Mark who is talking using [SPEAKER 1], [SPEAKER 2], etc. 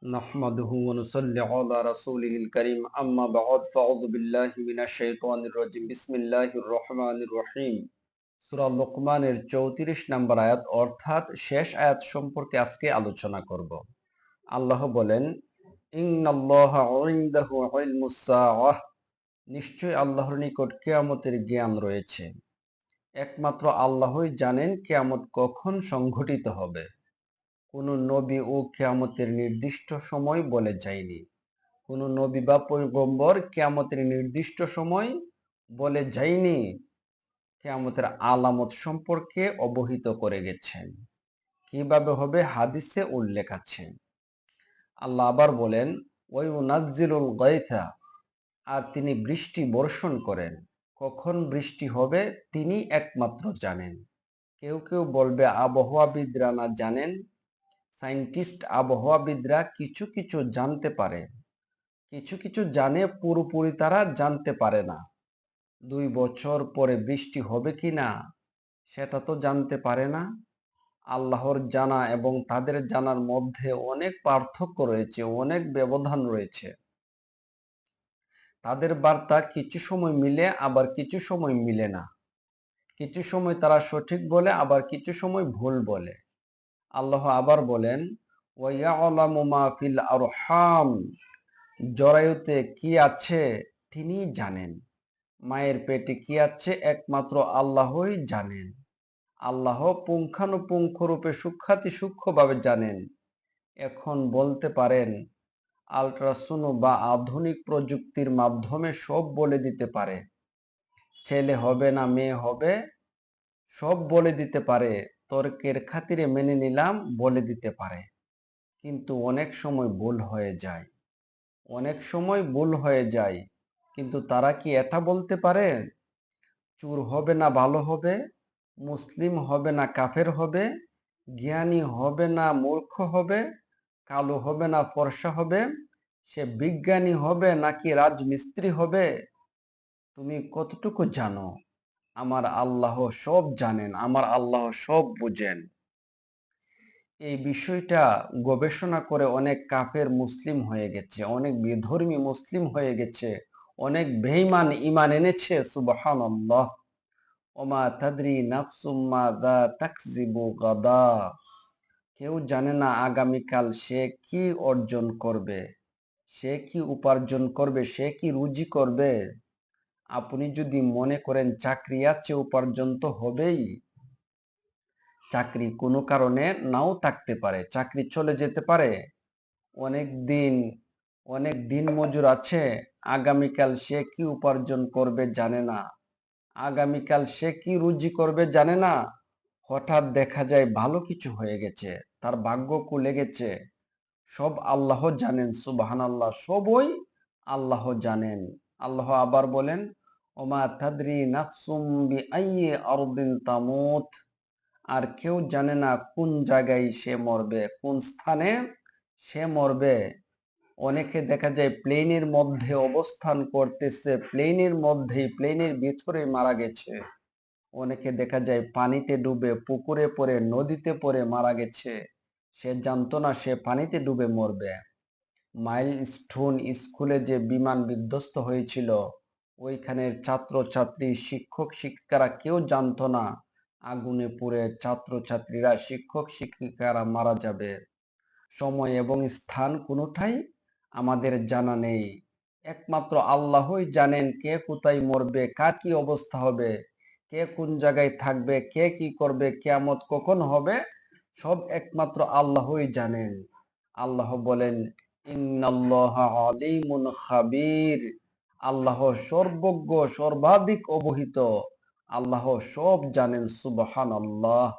[SPEAKER 1] نحمده ونصلي على رسوله الكريم أما بعد فأعوذ بالله من الشيطان الرجيم بسم الله الرحمن الرحيم সূরা লোকমানের 34 নম্বর আয়াত অর্থাৎ শেষ আয়াত সম্পর্কে আজকে আলোচনা করব। আল্লাহ বলেন, ইন্নাল্লাহা ইনদাহু ইলমুস সাআহ, নিশ্চয় আল্লাহর নিকট কিয়ামতের জ্ঞান রয়েছে। একমাত্র আল্লাহই জানেন কিয়ামত কখন সংঘটিত হবে। কোনো নবী ও কিয়ামতের নির্দিষ্ট সময় বলে যায়নি। কোনো নবী বা পয়গম্বর কিয়ামতের নির্দিষ্ট সময় বলে যায়নি। কিয়ামতের আলামত সম্পর্কে অবহিত করে গেছেন। কিভাবে হবে হাদিসে উল্লেখ আছে। আল্লাহ আবার বলেন, ওয়ায়ুনাজ্জিলুল গায়থা, আর তিনি বৃষ্টি বর্ষণ করেন। কখন বৃষ্টি হবে তিনি একমাত্র জানেন। কেউ কেউ বলবে আবহাওয়াবিদরা না জানেন। সায়েন্টিস্ট আবহাওয়াবিদরা কিছু কিছু জানতে পারে, কিছু কিছু জানে, পুরোপুরি তারা জানতে পারে না। 2 বছর পরে বৃষ্টি হবে কিনা সেটা তো জানতে পারে না। আল্লাহর জানা এবং তাদের জানার মধ্যে অনেক পার্থক্য রয়েছে, অনেক ব্যবধান রয়েছে। তাদের বার্তা কিছু সময় মিলে, আবার কিছু সময় মিলে না। কিছু সময় তারা সঠিক বলে, আবার কিছু সময় ভুল বলে। আল্লাহ আবার বলেন, ওয়ায়ালামু মা ফিল আরহাম, জরায়ুতে কি আছে তিনি জানেন। মায়ের পেটে কি আছে একমাত্র আল্লাহই জানেন। আল্লাহ পুঙ্খানুপুঙ্খ রূপে সূক্ষ্মভাবে জানেন। এখন বলতে পারেন আল্ট্রাসোনো বা আধুনিক প্রযুক্তির মাধ্যমে সব বলে দিতে পারে। ছেলে হবে না মেয়ে হবে সব বলে দিতে পারে। তর্কের খাতিরে মেনে নিলাম, বলে দিতে পারে। কিন্তু অনেক সময় ভুল হয়ে যায়, অনেক সময় ভুল হয়ে যায়। কিন্তু তারা কি এটা বলতে পারে চোর হবে না ভালো হবে, মুসলিম হবে না কাফের হবে, জ্ঞানী হবে না মূর্খ হবে, কালো হবে না ফর্সা হবে, সে বিজ্ঞানী হবে নাকি রাজমিস্ত্রি হবে? তুমি কতটুকু জানো? আমার আল্লাহ সব জানেন, আমার আল্লাহ সব বুঝেন। এই বিষয়টা গবেষণা করে অনেক কাফের মুসলিম হয়ে গেছে, অনেক বিধর্মী মুসলিম হয়ে গেছে, অনেক বেঈমান ঈমান এনেছে। সুবহানাল্লাহ। ওমা তাদরি নাফসুম মাযা তাকসিবু গাদা, কেউ জানে না আগামীকাল সে কি অর্জন করবে, সে কি উপার্জন করবে, সে কি রুজি করবে। আপনি যদি মনে করেন চাকরি আছে, উপার্জন তো হবেই। চাকরি কোনো কারণে নাও থাকতে পারে, চাকরি চলে যেতে পারে। অনেক দিন মজুর আছে, আগামীকাল সে কি উপার্জন করবে জানে না, আগামীকাল সে কি রুজি করবে জানে না। হঠাৎ দেখা যায় ভালো কিছু হয়ে গেছে, তার ভাগ্য খুলে গেছে। সব আল্লাহ জানেন। সুবহানাল্লাহ, সবই আল্লাহ জানেন। আল্লাহ আবার বলেন, ওমা তাদরি নাফসুম বিআইয়ি আরদিন তামুত, আর কেউ জানে না কোন জায়গায় সে মরবে, কোন স্থানে সে মরবে। অনেকে দেখা যায় প্লেনের মধ্যে অবস্থান করতেছে, প্লেনের ভিতরে মারা গেছে। অনেকে দেখা যায় পানিতে ডুবে, পুকুরে পড়ে, নদীতে পড়ে মারা গেছে। সে জানতো না সে পানিতে ডুবে মরবে। মাইলস্টোন স্কুলে যে বিমান বিধ্বস্ত হয়েছিল, ওইখানের ছাত্রছাত্রী, শিক্ষক শিক্ষিকারা কেউ জানতো না আগুনে পুড়ে ছাত্রছাত্রীরা, শিক্ষক শিক্ষিকারা মারা যাবে। সময় এবং স্থান কোনোটাই আমাদের জানা নেই। একমাত্র আল্লাহই জানেন কে কোথায় মরবে, কার কি অবস্থা হবে, কে কোন জায়গায় থাকবে, কে কি করবে, কিয়ামত কখন হবে, সব একমাত্র আল্লাহই জানেন। আল্লাহ বলেন, ইন্নাল্লাহা আলিমুন খাবীর, আল্লাহ সর্বজ্ঞ, সর্বাধিক অবহিত। আল্লাহ সব জানেন। সুবহানাল্লাহ।